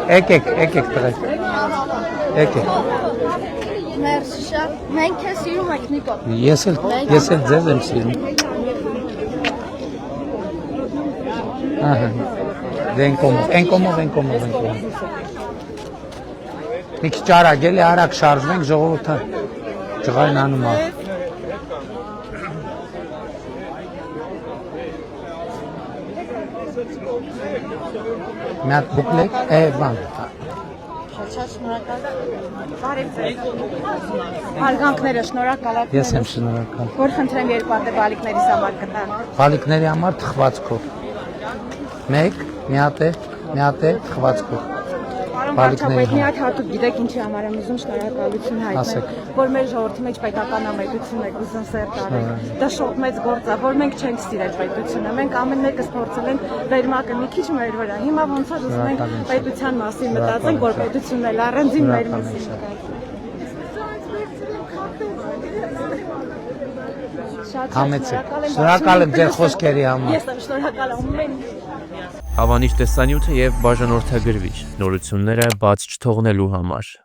Եկեք տղեկ։ Եկեք։ Մերսիշա, մենք քեզ սիրում ենք Նիկո։ Ես էլ ձեզ եմ սիրում։ Ահա։ Են կոմով։ Մի քիչ արագ էլի արագ շարժվենք ժողովուրդը։ Ջղայն անում է։ Մի հատ բուկլետ, բան։ Շնորհակալ։ Բարև ձեզ։ Հարգանքները շնորհակալ։ Ես եմ շնորհակալ։ Որ խնդրեմ երկու հատ բալիկներիս համար կտան։ Բալիկների համար թխվածքով։ Մի հատ է թխվածքով։ Պարոն վարչապետ, մի հատ հատուկ գիտեք ինչի համար եմ ուզում շնորհակալություն հայտնել, որ մեր ժողովրդի մեջ պետականամետություն եք ուզում սերտ արել։ Դա շատ մեծ գործ է, որ մենք չենք սիրել պետությունը։ Մենք ամեն մեկս փորձել ենք վերմակը մի քիչ մեր վրա։ Հիմա ոնց որ ուզում ենք պետության մասին մտածենք, որ պետությունն էլ առանձին մեր մասին Շնորհակալ եմ ձեր խոսքերի համար։ Ես եմ շնորհակալ ամեն Հավանիչ տեսանյութը եւ բաժանորդագրվիչ նորությունները բաց չթողնելու համար